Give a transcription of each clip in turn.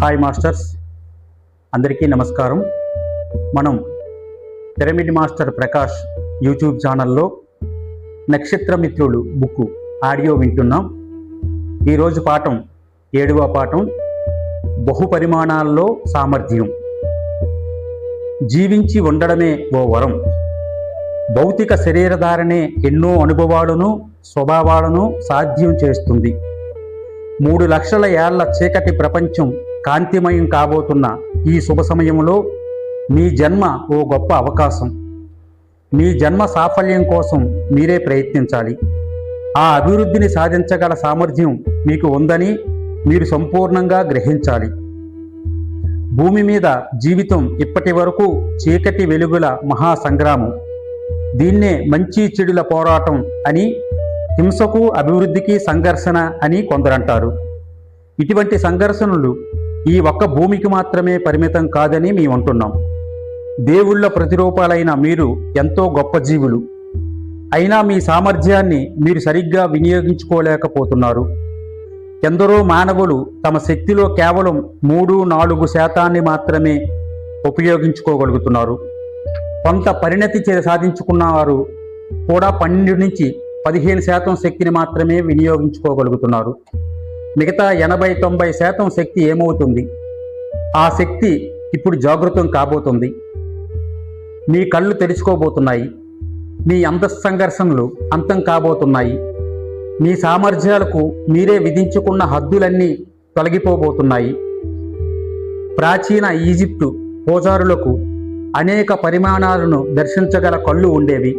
Hi masters, అందరికీ నమస్కారం. మనం పిరమిడ్ మాస్టర్ ప్రకాష్ యూట్యూబ్ ఛానల్లో నక్షత్రమిత్రులు బుక్ ఆడియో వింటున్నాం. ఈరోజు పాఠం 7వ పాఠం, బహుపరిమాణాల్లో సామర్థ్యం. జీవించి ఉండడమే ఓ వరం. భౌతిక శరీరధారణే ఎన్నో అనుభవాలను స్వభావాలను సాధ్యం చేస్తుంది. 3 లక్షల ఏళ్ల చీకటి ప్రపంచం కాంతిమయం కాబోతున్న ఈ శుభ సమయంలో మీ జన్మ ఓ గొప్ప అవకాశం. మీ జన్మ సాఫల్యం కోసం మీరే ప్రయత్నించాలి. ఆ అభివృద్ధిని సాధించగల సామర్థ్యం మీకు ఉందని మీరు సంపూర్ణంగా గ్రహించాలి. భూమి మీద జీవితం ఇప్పటి వరకు చీకటి వెలుగుల మహాసంగ్రామం. దీన్నే మంచి చెడుల పోరాటం అని, హింసకు అభివృద్ధికి సంఘర్షణ అని కొందరంటారు. ఇటువంటి సంఘర్షణలు ఈ ఒక్క భూమికి మాత్రమే పరిమితం కాదని మేము అంటున్నాం. దేవుళ్ళ ప్రతిరూపాలైన మీరు ఎంతో గొప్ప జీవులు. అయినా మీ సామర్థ్యాన్ని మీరు సరిగ్గా వినియోగించుకోలేకపోతున్నారు. ఎందరో మానవులు తమ శక్తిలో కేవలం 3-4% మాత్రమే ఉపయోగించుకోగలుగుతున్నారు. కొంత పరిణతి సాధించుకున్న వారు కూడా 12-15% శక్తిని మాత్రమే వినియోగించుకోగలుగుతున్నారు. మిగతా 80-90% శక్తి ఏమవుతుంది? ఆ శక్తి ఇప్పుడు జాగృతం కాబోతుంది. మీ కళ్ళు తెరుచుకోబోతున్నాయి. మీ అంతఃసంఘర్షణలు అంతం కాబోతున్నాయి. మీ సామర్థ్యాలకు మీరే విధించుకున్న హద్దులన్నీ తొలగిపోబోతున్నాయి. ప్రాచీన ఈజిప్టు పూజారులకు అనేక పరిమాణాలను దర్శించగల కళ్ళు ఉండేవి.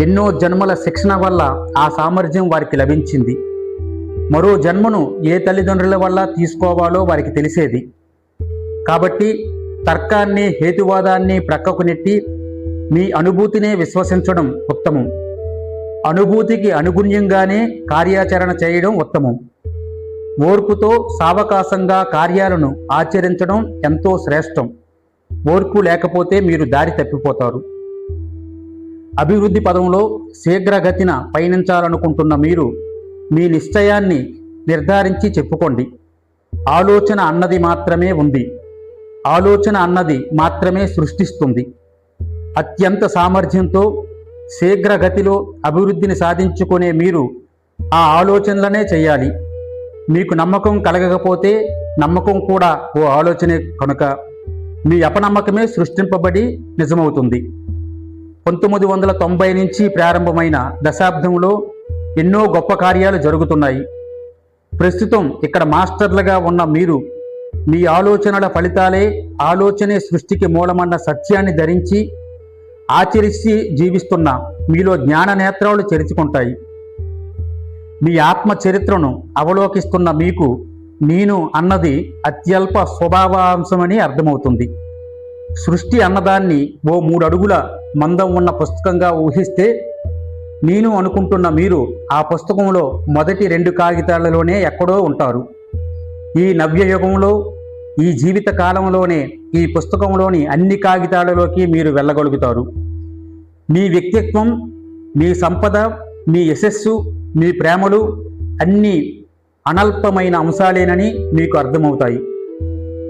ఎన్నో జన్మల శిక్షణ వల్ల ఆ సామర్థ్యం వారికి లభించింది. మరో జన్మను ఏ తల్లిదండ్రుల వల్ల తీసుకోవాలో వారికి తెలిసేది. కాబట్టి తర్కాన్ని, హేతువాదాన్ని ప్రక్కకు నెట్టి మీ అనుభూతినే విశ్వసించడం ఉత్తమం. అనుభూతికి అనుగుణ్యంగానే కార్యాచరణ చేయడం ఉత్తమం. ఓర్పుతో సావకాశంగా కార్యాలను ఆచరించడం ఎంతో శ్రేష్టం. ఓర్పు లేకపోతే మీరు దారి తప్పిపోతారు. అభివృద్ధి పదంలో శీఘ్రగతిన పయనించాలనుకుంటున్న మీరు మీ నిశ్చయాన్ని నిర్ధారించి చెప్పుకోండి. ఆలోచన అన్నది మాత్రమే ఉంది. ఆలోచన అన్నది మాత్రమే సృష్టిస్తుంది. అత్యంత సామర్థ్యంతో శీఘ్రగతిలో అభివృద్ధిని సాధించుకునే మీరు ఆ ఆలోచనలనే చేయాలి. మీకు నమ్మకం కలగకపోతే నమ్మకం కూడా ఓ ఆలోచనే కనుక మీ అపనమ్మకమే సృష్టింపబడి నిజమవుతుంది. 1990 నుంచి ప్రారంభమైన దశాబ్దంలో ఎన్నో గొప్ప కార్యాలు జరుగుతున్నాయి. ప్రస్తుతం ఇక్కడ మాస్టర్లుగా ఉన్న మీరు మీ ఆలోచనల ఫలితాలే ఆలోచనే సృష్టికి మూలమన్న సత్యాన్ని ధరించి ఆచరిస్తూ జీవిస్తున్న మీలో జ్ఞాన నేత్రాలు తెరుచుకుంటాయి. మీ ఆత్మ చరిత్రను అవలోకిస్తున్న మీకు నేను అన్నది అత్యల్ప స్వభావాంశమని అర్థమవుతుంది. సృష్టి అన్నదాన్ని ఓ 3 అడుగుల మందం ఉన్న పుస్తకంగా ఊహిస్తే నేను అనుకుంటున్న మీరు ఆ పుస్తకంలో మొదటి 2 కాగితాలలోనే ఎక్కడో ఉంటారు. ఈ నవ్యయుగంలో, ఈ జీవిత కాలంలోనే ఈ పుస్తకంలోని అన్ని కాగితాలలోకి మీరు వెళ్ళగలుగుతారు. మీ వ్యక్తిత్వం, మీ సంపద, మీ యశస్సు, మీ ప్రేమలు అన్నీ అనల్పమైన అంశాలేనని మీకు అర్థమవుతాయి.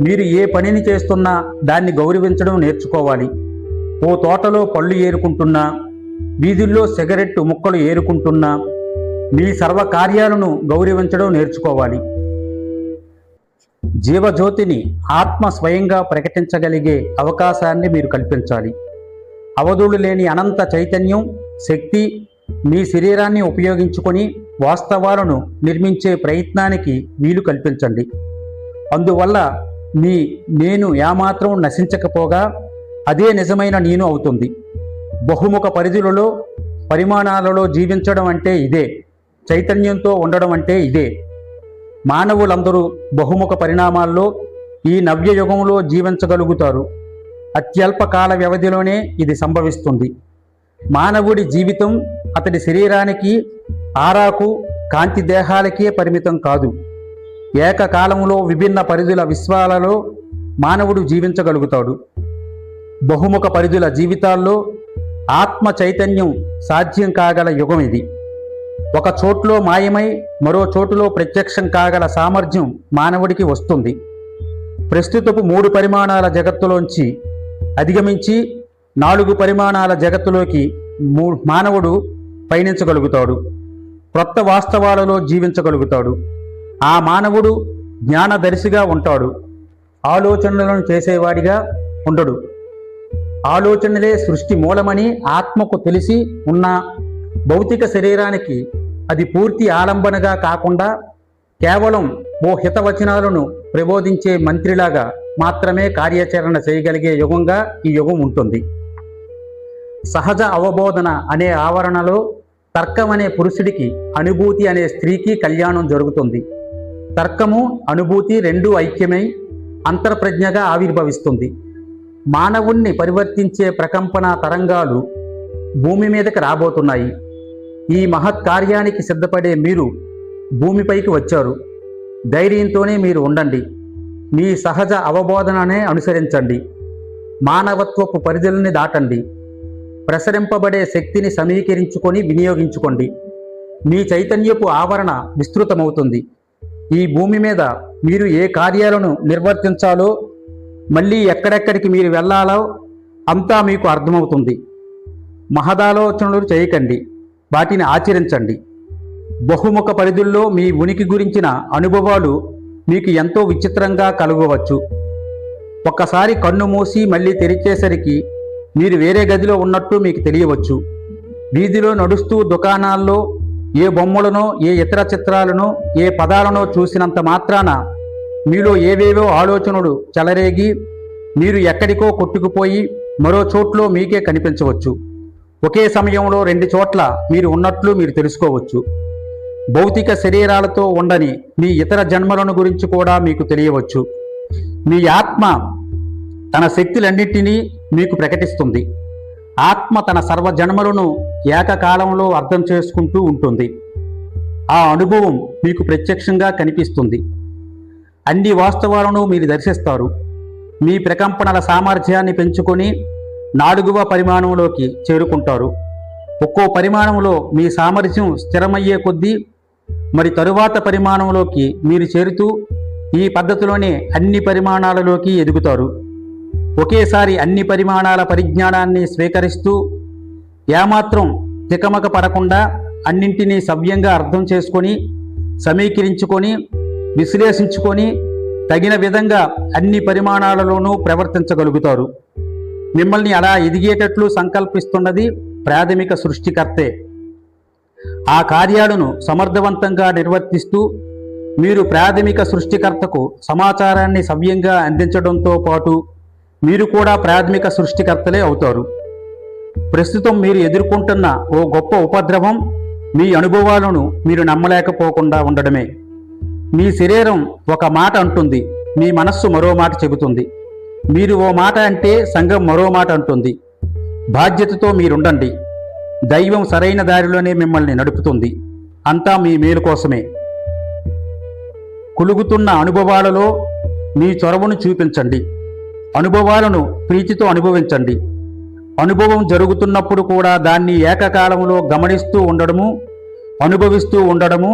మీరు ఏ పనిని చేస్తున్నా దాన్ని గౌరవించడం నేర్చుకోవాలి. ఓ తోటలో పళ్ళు ఏరుకుంటున్నా, వీధుల్లో సిగరెట్టు ముక్కలు ఏరుకుంటున్నా మీ సర్వకార్యాలను గౌరవించడం నేర్చుకోవాలి. జీవజ్యోతిని ఆత్మ స్వయంగా ప్రకటించగలిగే అవకాశాన్ని మీరు కల్పించాలి. అవధులు లేని అనంత చైతన్యం, శక్తి మీ శరీరాన్ని ఉపయోగించుకొని వాస్తవాలను నిర్మించే ప్రయత్నానికి వీలు కల్పించండి. అందువల్ల మీ నేను ఏమాత్రం నశించకపోగా అదే నిజమైన నేను అవుతుంది. బహుముఖ పరిధులలో, పరిమాణాలలో జీవించడం అంటే ఇదే. చైతన్యంతో ఉండడం అంటే ఇదే. మానవులందరూ బహుముఖ పరిణామాల్లో ఈ నవ్యయుగంలో జీవించగలుగుతారు. అత్యల్ప కాల వ్యవధిలోనే ఇది సంభవిస్తుంది. మానవుడి జీవితం అతడి శరీరానికి, ఆరాకు, కాంతి దేహాలకే పరిమితం కాదు. ఏకకాలంలో విభిన్న పరిధుల విశ్వాలలో మానవుడు జీవించగలుగుతాడు. బహుముఖ పరిధుల జీవితాల్లో ఆత్మ చైతన్యం సాధ్యం కాగల యుగం ఇది. ఒక చోట్లో మాయమై మరో చోటులో ప్రత్యక్షం కాగల సామర్థ్యం మానవుడికి వస్తుంది. ప్రస్తుతపు 3 పరిమాణాల జగత్తులోంచి అధిగమించి 4 పరిమాణాల జగత్తులోకి మానవుడు పయనించగలుగుతాడు. క్రొత్త వాస్తవాలలో జీవించగలుగుతాడు. ఆ మానవుడు జ్ఞానదర్శిగా ఉంటాడు. ఆలోచనలను చేసేవాడిగా ఉండడు. ఆలోచనలే సృష్టి మూలమని ఆత్మకు తెలిసి ఉన్న భౌతిక శరీరానికి అది పూర్తి ఆలంబనగా కాకుండా కేవలం ఓ హితవచనాలను ప్రబోధించే మంత్రిలాగా మాత్రమే కార్యాచరణ చేయగలిగే యుగంగా ఈ యుగం ఉంటుంది. సహజ అవబోధన అనే ఆవరణలో తర్కం అనే పురుషుడికి, అనుభూతి అనే స్త్రీకి కళ్యాణం జరుగుతుంది. తర్కము అనుభూతి రెండూ ఐక్యమై అంతర్ప్రజ్ఞగా ఆవిర్భవిస్తుంది. మానవుణ్ణి పరివర్తించే ప్రకంపన తరంగాలు భూమి మీదకి రాబోతున్నాయి. ఈ మహత్ కార్యానికి సిద్ధపడే మీరు భూమిపైకి వచ్చారు. ధైర్యంతోనే మీరు ఉండండి. మీ సహజ అవబోధననే అనుసరించండి. మానవత్వపు పరిధుల్ని దాటండి. ప్రసరింపబడే శక్తిని సమీకరించుకొని వినియోగించుకోండి. మీ చైతన్యపు ఆవరణ విస్తృతమవుతుంది. ఈ భూమి మీద మీరు ఏ కార్యాలను నిర్వర్తించాలో, మళ్ళీ ఎక్కడెక్కడికి మీరు వెళ్ళాలో అంతా మీకు అర్థమవుతుంది. మహదాలోచనలు చేయకండి, వాటిని ఆచరించండి. బహుముఖ పరిధుల్లో మీ ఉనికి గురించిన అనుభవాలు మీకు ఎంతో విచిత్రంగా కలుగవచ్చు. ఒక్కసారి కన్ను మూసి మళ్ళీ తెరిచేసరికి మీరు వేరే గదిలో ఉన్నట్టు మీకు తెలియవచ్చు. వీధిలో నడుస్తూ దుకాణాల్లో ఏ బొమ్మలనో, ఏ ఇతర చిత్రాలనో, ఏ పదాలనో చూసినంత మాత్రాన మీలో ఏవేవో ఆలోచనలు చెలరేగి మీరు ఎక్కడికో కొట్టుకుపోయి మరో చోట్లో మీకే కనిపించవచ్చు. ఒకే సమయంలో 2 చోట్ల మీరు ఉన్నట్లు మీరు తెలుసుకోవచ్చు. భౌతిక శరీరాలతో ఉండని మీ ఇతర జన్మలను గురించి కూడా మీకు తెలియవచ్చు. మీ ఆత్మ తన శక్తులన్నింటినీ మీకు ప్రకటిస్తుంది. ఆత్మ తన సర్వజన్మలను ఏకకాలంలో అర్థం చేసుకుంటూ ఉంటుంది. ఆ అనుభవం మీకు ప్రత్యక్షంగా కనిపిస్తుంది. అన్ని వాస్తవాలను మీరు దర్శిస్తారు. మీ ప్రకంపనల సామర్థ్యాన్ని పెంచుకొని 4వ పరిమాణంలోకి చేరుకుంటారు. ఒక్కో పరిమాణంలో మీ సామర్థ్యం స్థిరమయ్యే కొద్దీ మరి తరువాత పరిమాణంలోకి మీరు చేరుతూ ఈ పద్ధతిలోనే అన్ని పరిమాణాలలోకి ఎదుగుతారు. ఒకేసారి అన్ని పరిమాణాల పరిజ్ఞానాన్ని స్వీకరిస్తూ ఏమాత్రం తికమక పడకుండా అన్నింటినీ సవ్యంగా అర్థం చేసుకొని, సమీకరించుకొని, విశ్లేషించుకొని తగిన విధంగా అన్ని పరిమాణాలలోనూ ప్రవర్తించగలుగుతారు. మిమ్మల్ని అలా ఎదిగేటట్లు సంకల్పిస్తున్నది ప్రాథమిక సృష్టికర్తే. ఆ కార్యాలను సమర్థవంతంగా నిర్వర్తిస్తూ మీరు ప్రాథమిక సృష్టికర్తకు సమాచారాన్ని సవ్యంగా అందించడంతో పాటు మీరు కూడా ప్రాథమిక సృష్టికర్తలే అవుతారు. ప్రస్తుతం మీరు ఎదుర్కొంటున్న ఓ గొప్ప ఉపద్రవం మీ అనుభవాలను మీరు నమ్మలేకపోకుండా ఉండడమే. మీ శరీరం ఒక మాట అంటుంది, మీ మనస్సు మరో మాట చెబుతుంది. మీరు ఓ మాట అంటే సంఘం మరో మాట అంటుంది. బాధ్యతతో మీరుండండి. దైవం సరైన దారిలోనే మిమ్మల్ని నడుపుతుంది. అంతా మీ మేలు కోసమే. కులుగుతున్న అనుభవాలలో మీ చొరవను చూపించండి. అనుభవాలను ప్రీతితో అనుభవించండి. అనుభవం జరుగుతున్నప్పుడు కూడా దాన్ని ఏకకాలంలో గమనిస్తూ ఉండడము, అనుభవిస్తూ ఉండడము,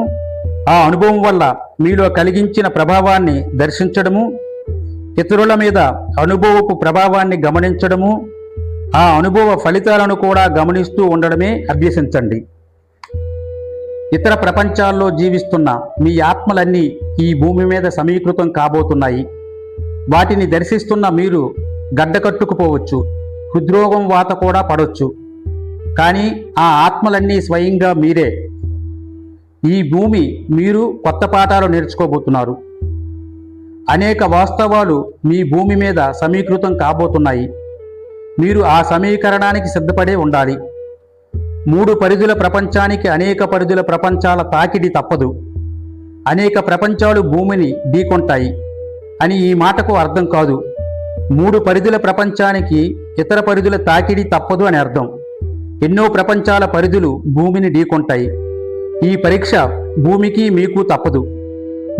ఆ అనుభవం వల్ల మీలో కలిగించిన ప్రభావాన్ని దర్శించడము, ఇతరుల మీద అనుభవపు ప్రభావాన్ని గమనించడము, ఆ అనుభవ ఫలితాలను కూడా గమనిస్తూ ఉండడమే అభ్యసించండి. ఇతర ప్రపంచాల్లో జీవిస్తున్న మీ ఆత్మలన్నీ ఈ భూమి మీద సమీకృతం కాబోతున్నాయి. వాటిని దర్శిస్తున్న మీరు గడ్డకట్టుకుపోవచ్చు, హృద్రోగం వాత కూడా పడవచ్చు. కానీ ఆ ఆత్మలన్నీ స్వయంగా మీరే. ఈ భూమి మీరు కొత్త పాఠాలు నేర్చుకోబోతున్నారు. అనేక వాస్తవాలు మీ భూమి మీద సమీకృతం కాబోతున్నాయి. మీరు ఆ సమీకరణానికి సిద్ధపడే ఉండాలి. 3 పరిధుల ప్రపంచానికి అనేక పరిధుల ప్రపంచాల తాకిడి తప్పదు. అనేక ప్రపంచాలు భూమిని ఢీకొంటాయి అని ఈ మాటకు అర్థం కాదు. 3 పరిధుల ప్రపంచానికి ఇతర పరిధుల తాకిడి తప్పదు అని అర్థం. ఎన్నో ప్రపంచాల పరిధులు భూమిని ఢీకొంటాయి. ఈ పరీక్ష భూమికి మీకు తప్పదు.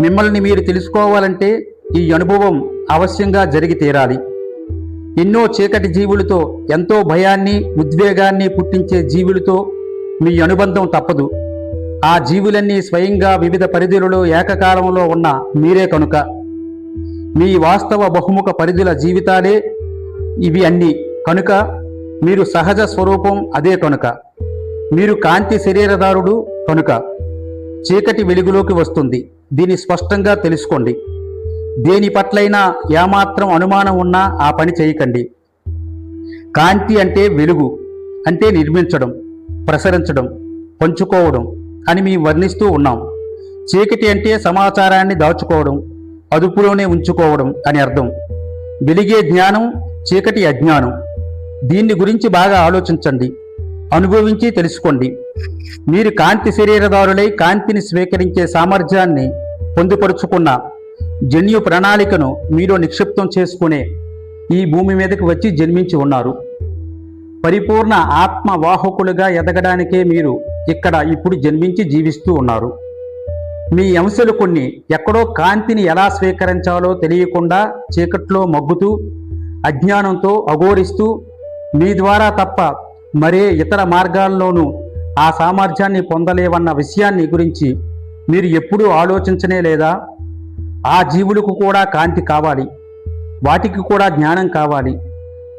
మిమ్మల్ని మీరు తెలుసుకోవాలంటే ఈ అనుభవం అవశ్యంగా జరిగి తీరాలి. ఎన్నో చీకటి జీవులతో, ఎంతో భయాన్ని, ఉద్వేగాన్ని పుట్టించే జీవులతో మీ అనుబంధం తప్పదు. ఆ జీవులన్నీ స్వయంగా వివిధ పరిధులలో ఏకకాలంలో ఉన్న మీరే కనుక మీ వాస్తవ బహుముఖ పరిధుల జీవితాలే ఇవి అన్నీ కనుక మీరు సహజ స్వరూపం అదే కనుక మీరు కాంతి శరీరదారుడు కనుక చీకటి వెలుగులోకి వస్తుంది. దీన్ని స్పష్టంగా తెలుసుకోండి. దేని పట్లైనా ఏమాత్రం అనుమానం ఉన్నా ఆ పని చేయకండి. కాంతి అంటే వెలుగు, అంటే నిర్మించడం, ప్రసరించడం, పంచుకోవడం అని మేము వర్ణిస్తూ ఉన్నాం. చీకటి అంటే సమాచారాన్ని దాచుకోవడం, అదుపులోనే ఉంచుకోవడం అని అర్థం. వెలిగే జ్ఞానం, చీకటి అజ్ఞానం. దీన్ని గురించి బాగా ఆలోచించండి, అనుభవించి తెలుసుకోండి. మీరు కాంతి శరీరదారులై కాంతిని స్వీకరించే సామర్థ్యాన్ని పొందుపరుచుకున్న జన్యు ప్రణాళికను మీలో నిక్షిప్తం చేసుకునే ఈ భూమి మీదకి వచ్చి జన్మించి ఉన్నారు. పరిపూర్ణ ఆత్మవాహకులుగా ఎదగడానికే మీరు ఇక్కడ ఇప్పుడు జన్మించి జీవిస్తూ ఉన్నారు. మీ అంశాలు కొన్ని ఎక్కడో కాంతిని ఎలా స్వీకరించాలో తెలియకుండా చీకట్లో మగ్గుతూ అజ్ఞానంతో అఘోరిస్తూ మీ ద్వారా తప్ప మరే ఇతర మార్గాల్లోనూ ఆ సామర్థ్యాన్ని పొందలేవన్న విషయాన్ని గురించి మీరు ఎప్పుడూ ఆలోచించనే లేదా? ఆ జీవులకు కూడా కాంతి కావాలి, వాటికి కూడా జ్ఞానం కావాలి,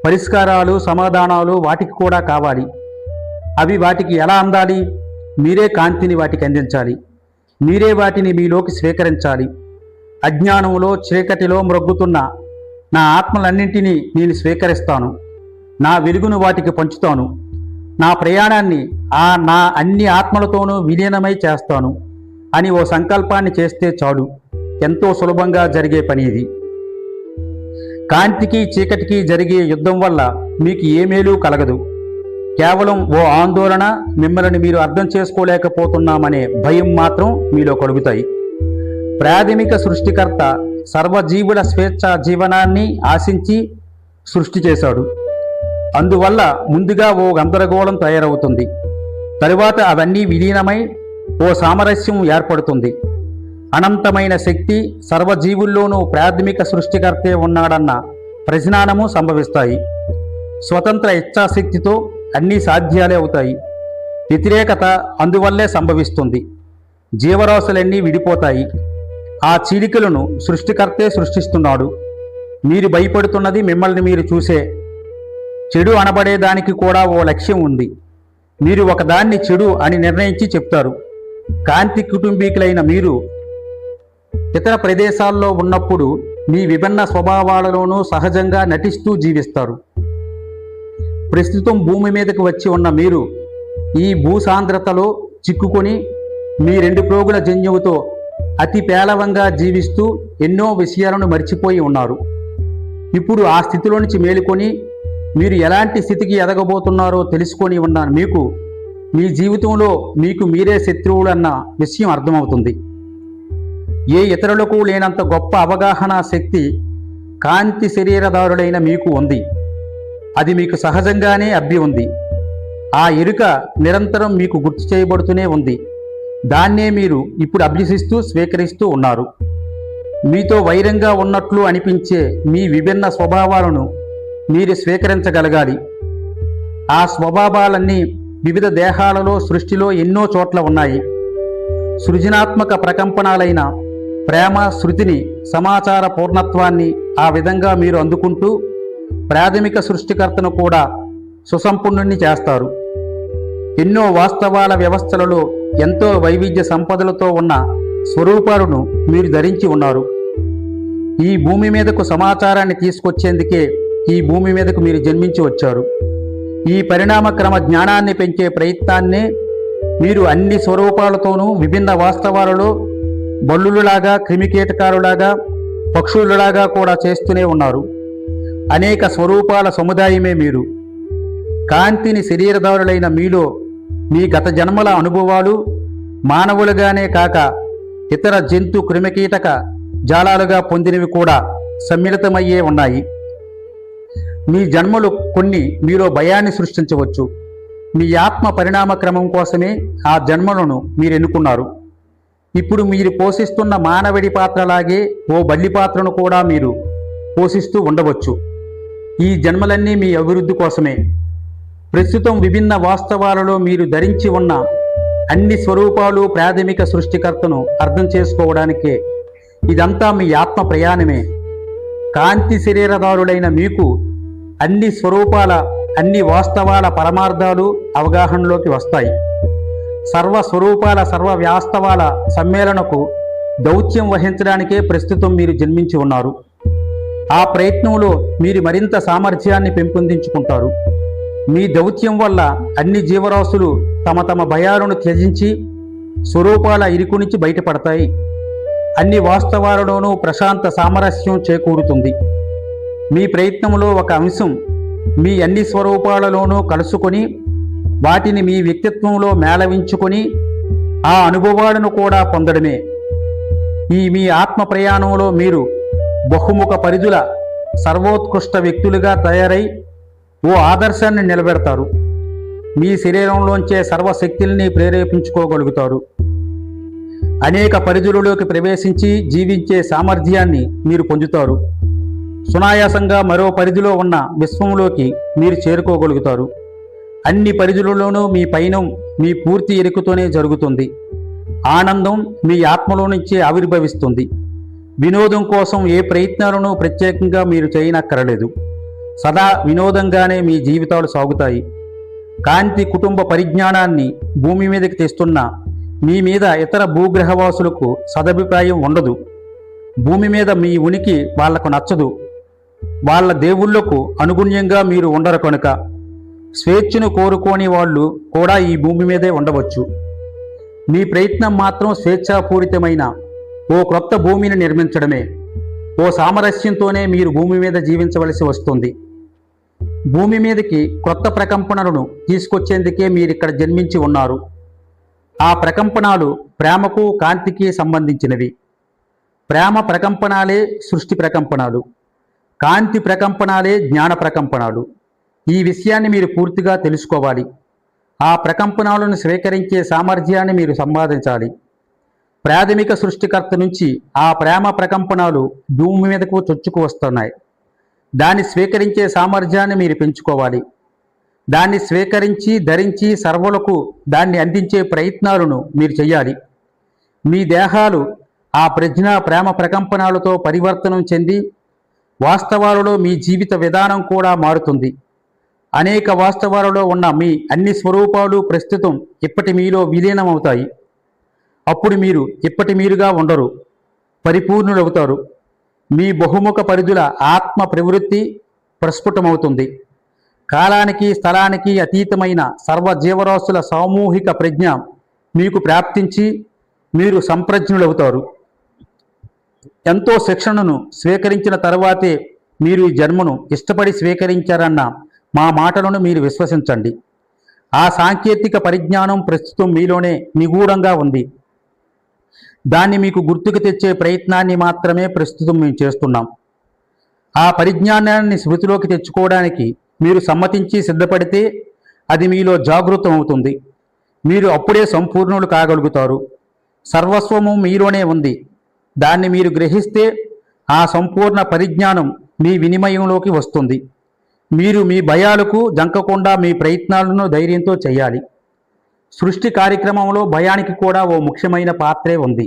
పరిష్కారాలు సమాధానాలు వాటికి కూడా కావాలి. అవి వాటికి ఎలా అందాలి? మీరే కాంతిని వాటికి అందించాలి, మీరే వాటిని మీలోకి స్వీకరించాలి. అజ్ఞానంలో చీకటిలో మ్రొగ్గుతున్న నా ఆత్మలన్నింటినీ నేను స్వీకరిస్తాను, నా వెలుగును వాటికి పంచుతాను, నా ప్రయాణాన్ని నా అన్ని ఆత్మలతోనూ విలీనమై చేస్తాను అని ఓ సంకల్పాన్ని చేస్తే చాలు. ఎంతో సులభంగా జరిగే పని ఇది. కాంతికి చీకటికి జరిగే యుద్ధం వల్ల మీకు ఏ మేలు కలగదు. కేవలం ఓ ఆందోళన, మిమ్మల్ని మీరు అర్థం చేసుకోలేకపోతున్నామనే భయం మాత్రం మీలో కలుగుతాయి. ప్రాథమిక సృష్టికర్త సర్వజీవుల స్వేచ్ఛ జీవనాన్ని ఆశించి సృష్టి చేశాడు. అందువల్ల ముందుగా ఓ గందరగోళం తయారవుతుంది. తరువాత అవన్నీ విలీనమై ఓ సామరస్యం ఏర్పడుతుంది. అనంతమైన శక్తి, సర్వజీవుల్లోనూ ప్రాథమిక సృష్టికర్తే ఉన్నాడన్న ప్రజ్ఞానము సంభవిస్తాయి. స్వతంత్ర ఇచ్ఛాశక్తితో అన్నీ సాధ్యాలే అవుతాయి. వ్యతిరేకత అందువల్లే సంభవిస్తుంది. జీవరాశులన్నీ విడిపోతాయి. ఆ చీలికలను సృష్టికర్తే సృష్టిస్తున్నాడు. మీరు భయపడుతున్నది మిమ్మల్ని మీరు చూసే. చెడు అనబడేదానికి కూడా ఓ లక్ష్యం ఉంది. మీరు ఒకదాన్ని చెడు అని నిర్ణయించి చెప్తారు. కాంతి కుటుంబీకులైన మీరు ఇతర ప్రదేశాల్లో ఉన్నప్పుడు మీ విభిన్న స్వభావాలలోనూ సహజంగా నటిస్తూ జీవిస్తారు. ప్రస్తుతం భూమి మీదకి వచ్చి ఉన్న మీరు ఈ భూసాంద్రతలో చిక్కుకొని మీ 2 ప్రోగుల జన్యువుతో అతి పేలవంగా జీవిస్తూ ఎన్నో విషయాలను మర్చిపోయి ఉన్నారు. ఇప్పుడు ఆ స్థితిలో నుంచి మేలుకొని మీరు ఎలాంటి స్థితికి ఎదగబోతున్నారో తెలుసుకొని ఉన్న మీకు మీ జీవితంలో మీకు మీరే శత్రువులన్న విషయం అర్థమవుతుంది. ఏ ఇతరులకు లేనంత గొప్ప అవగాహన శక్తి కాంతి శరీరదారులైన మీకు ఉంది. అది మీకు సహజంగానే అబ్బి ఉంది. ఆ ఎరుక నిరంతరం మీకు గుర్తు చేయబడుతూనే ఉంది. దాన్నే మీరు ఇప్పుడు అభ్యసిస్తూ స్వీకరిస్తూ ఉన్నారు. మీతో వైరంగా ఉన్నట్లు అనిపించే మీ విభిన్న స్వభావాలను మీరు స్వీకరించగలగాలి. ఆ స్వభావాలన్నీ వివిధ దేహాలలో సృష్టిలో ఎన్నో చోట్ల ఉన్నాయి. సృజనాత్మక ప్రకంపనాలైన ప్రేమ, శృతిని, సమాచార పూర్ణత్వాన్ని ఆ విధంగా మీరు అందుకుంటూ ప్రాథమిక సృష్టికర్తను కూడా సుసంపన్నుణ్ణి చేస్తారు. ఎన్నో వాస్తవాల వ్యవస్థలలో ఎంతో వైవిధ్య సంపదలతో ఉన్న స్వరూపాలను మీరు ధరించి ఉన్నారు. ఈ భూమి మీదకు సమాచారాన్ని తీసుకొచ్చేందుకే ఈ భూమి మీదకు మీరు జన్మించి వచ్చారు. ఈ పరిణామ క్రమ జ్ఞానాన్ని పెంచే ప్రయత్నాన్నే మీరు అన్ని స్వరూపాలతోనూ విభిన్న వాస్తవాలలో బల్లులాగా, క్రిమికీటకాలులాగా, పక్షులలాగా కూడా చేస్తూనే ఉన్నారు. అనేక స్వరూపాల సముదాయమే మీరు. కాంతిని శరీరదారులైన మీలో మీ గత జన్మల అనుభవాలు మానవులుగానే కాక ఇతర జంతు, క్రిమికీటక జాలాలుగా పొందినవి కూడా సమ్మిళితమయ్యే ఉన్నాయి. మీ జన్మలు కొన్ని మీలో భయాన్ని సృష్టించవచ్చు. మీ ఆత్మ పరిణామ క్రమం కోసమే ఆ జన్మలను మీరు ఎన్నుకున్నారు. ఇప్పుడు మీరు పోషిస్తున్న మానవుడి పాత్రలాగే ఓ బల్లి పాత్రను కూడా మీరు పోషిస్తూ ఉండవచ్చు. ఈ జన్మలన్నీ మీ అభివృద్ధి కోసమే. ప్రస్తుతం విభిన్న వాస్తవాలలో మీరు ధరించి ఉన్న అన్ని స్వరూపాలు ప్రాథమిక సృష్టికర్తను అర్థం చేసుకోవడానికే. ఇదంతా మీ ఆత్మ ప్రయాణమే. కాంతి శరీరదారులైన మీకు అన్ని స్వరూపాల, అన్ని వాస్తవాల పరమార్థాలు అవగాహనలోకి వస్తాయి. సర్వ స్వరూపాల, సర్వ వాస్తవాల సమ్మేళనకు దౌత్యం వహించడానికే ప్రస్తుతం మీరు జన్మించి ఉన్నారు. ఆ ప్రయత్నంలో మీరు మరింత సామర్థ్యాన్ని పెంపొందించుకుంటారు. మీ దౌత్యం వల్ల అన్ని జీవరాశులు తమ తమ భయాలను త్యజించి స్వరూపాల ఇరుకు నుంచి బయటపడతాయి. అన్ని వాస్తవాలలోనూ ప్రశాంత సామరస్యం చేకూరుతుంది. మీ ప్రయత్నంలో ఒక అంశం మీ అన్ని స్వరూపాలలోనూ కలుసుకొని వాటిని మీ వ్యక్తిత్వంలో మేళవించుకొని ఆ అనుభవాలను కూడా పొందడమే. మీ ఆత్మ ప్రయాణంలో మీరు బహుముఖ పరిధుల సర్వోత్కృష్ట వ్యక్తులుగా తయారై ఓ ఆదర్శాన్ని నిలబెడతారు. మీ శరీరంలోంచే సర్వశక్తుల్ని ప్రేరేపించుకోగలుగుతారు. అనేక పరిధులలోకి ప్రవేశించి జీవించే సామర్థ్యాన్ని మీరు పొందుతారు. సునాయాసంగా మరో పరిధిలో ఉన్న విశ్వంలోకి మీరు చేరుకోగలుగుతారు. అన్ని పరిధులలోనూ మీ పయనం మీ పూర్తి ఎరుకతోనే జరుగుతుంది. ఆనందం మీ ఆత్మలో నుంచే ఆవిర్భవిస్తుంది. వినోదం కోసం ఏ ప్రయత్నాలను ప్రత్యేకంగా మీరు చేయనక్కరలేదు. సదా వినోదంగానే మీ జీవితాలు సాగుతాయి. కాంతి కుటుంబ పరిజ్ఞానాన్ని భూమి మీదకి తెస్తున్న మీ మీద ఇతర భూగ్రహవాసులకు సదభిప్రాయం ఉండదు. భూమి మీద మీ ఉనికి వాళ్లకు నచ్చదు. వాళ్ళ దేవుళ్లకు అనుగుణ్యంగా మీరు ఉండరు కనుక స్వేచ్ఛను కోరుకోని వాళ్ళు కూడా ఈ భూమి మీదే ఉండవచ్చు. మీ ప్రయత్నం మాత్రం స్వేచ్ఛాపూరితమైన ఓ క్రొత్త భూమిని నిర్మించడమే. ఓ సామరస్యంతోనే మీరు భూమి మీద జీవించవలసి వస్తుంది. భూమి మీదకి క్రొత్త ప్రకంపనలను తీసుకొచ్చేందుకే మీరిక్కడ జన్మించి ఉన్నారు. ఆ ప్రకంపనాలు ప్రేమకు, కాంతికి సంబంధించినవి. ప్రేమ ప్రకంపనాలే సృష్టి ప్రకంపనాలు. కాంతి ప్రకంపనాలే జ్ఞాన ప్రకంపనాలు. ఈ విషయాన్ని మీరు పూర్తిగా తెలుసుకోవాలి. ఆ ప్రకంపనాలను స్వీకరించే సామర్థ్యాన్ని మీరు సంపాదించాలి. ప్రాథమిక సృష్టికర్త నుంచి ఆ ప్రేమ ప్రకంపనాలు భూమి మీదకు చొచ్చుకు వస్తున్నాయి. దాన్ని స్వీకరించే సామర్థ్యాన్ని మీరు పెంచుకోవాలి. దాన్ని స్వీకరించి ధరించి సర్వులకు దాన్ని అందించే ప్రయత్నాలను మీరు చేయాలి. మీ దేహాలు ఆ ప్రేమ ప్రకంపనాలతో పరివర్తనం చెంది వాస్తవాలలో మీ జీవిత విధానం కూడా మారుతుంది. అనేక వాస్తవాలలో ఉన్న మీ అన్ని స్వరూపాలు ప్రస్తుతం ఇప్పటి మీలో విలీనమవుతాయి. అప్పుడు మీరు ఇప్పటి మీరుగా ఉండరు, పరిపూర్ణులవుతారు. మీ బహుముఖ పరిధుల ఆత్మ ప్రవృత్తి ప్రస్ఫుటమవుతుంది. కాలానికి స్థలానికి అతీతమైన సర్వ జీవరాశుల సామూహిక ప్రజ్ఞ మీకు ప్రాప్తించి మీరు సంప్రజ్ఞులవుతారు. ఎంతో శిక్షణను స్వీకరించిన తర్వాతే మీరు ఈ జన్మను ఇష్టపడి స్వీకరించారన్న మా మాటలను మీరు విశ్వసించండి. ఆ సాంకేతిక పరిజ్ఞానం ప్రస్తుతం మీలోనే నిగూఢంగా ఉంది. దాన్ని మీకు గుర్తుకు తెచ్చే ప్రయత్నాన్ని మాత్రమే ప్రస్తుతం మేము చేస్తున్నాం. ఆ పరిజ్ఞానాన్ని స్మృతిలోకి తెచ్చుకోవడానికి మీరు సమ్మతించి సిద్ధపడితే అది మీలో జాగృతం అవుతుంది. మీరు అప్పుడే సంపూర్ణులు కాగలుగుతారు. సర్వస్వము మీలోనే ఉంది. దాన్ని మీరు గ్రహిస్తే ఆ సంపూర్ణ పరిజ్ఞానం మీ వినిమయంలోకి వస్తుంది. మీరు మీ భయాలకు జంకకుండా మీ ప్రయత్నాలను ధైర్యంతో చేయాలి. సృష్టి కార్యక్రమంలో భయానికి కూడా ఓ ముఖ్యమైన పాత్రే ఉంది.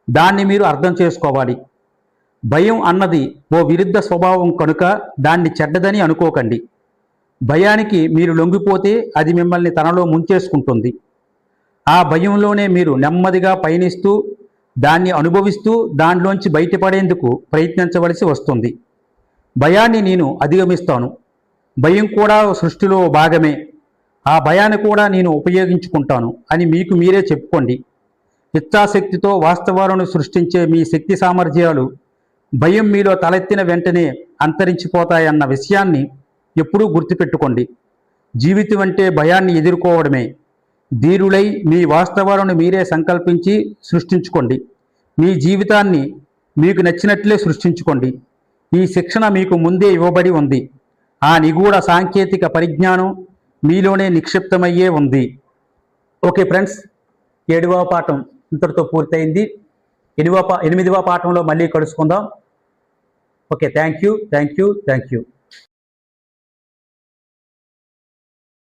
దాన్ని మీరు అర్థం చేసుకోవాలి. భయం అన్నది ఓ విరుద్ధ స్వభావం కనుక దాన్ని చెడ్డదని అనుకోకండి. భయానికి మీరు లొంగిపోతే అది మిమ్మల్ని తనలో ముంచేసుకుంటుంది. ఆ భయంలోనే మీరు నెమ్మదిగా పయనిస్తూ దాన్ని అనుభవిస్తూ దానిలోంచి బయటపడేందుకు ప్రయత్నించవలసి వస్తుంది. భయాన్ని నేను అధిగమిస్తాను. భయం కూడా సృష్టిలో భాగమే. ఆ భయాన్ని కూడా నేను ఉపయోగించుకుంటాను అని మీకు మీరే చెప్పుకోండి. ఇచ్ఛాశక్తితో వాస్తవాలను సృష్టించే మీ శక్తి సామర్థ్యాలు భయం మీలో తలెత్తిన వెంటనే అంతరించిపోతాయన్న విషయాన్ని ఎప్పుడూ గుర్తుపెట్టుకోండి. జీవితం అంటే భయాన్ని ఎదుర్కోవడమే. ధీరులై మీ వాస్తవాలను మీరే సంకల్పించి సృష్టించుకోండి. మీ జీవితాన్ని మీకు నచ్చినట్లే సృష్టించుకోండి. ఈ శిక్షణ మీకు ముందే ఇవ్వబడి ఉంది. ఆ నిగూఢ సాంకేతిక పరిజ్ఞానం మీలోనే నిక్షిప్తమయ్యే ఉంది. ఓకే ఫ్రెండ్స్, 7వ పాఠం ఇంతటితో పూర్తయింది. 8వ పాఠంలో మళ్ళీ కలుసుకుందాం. Okay, thank you.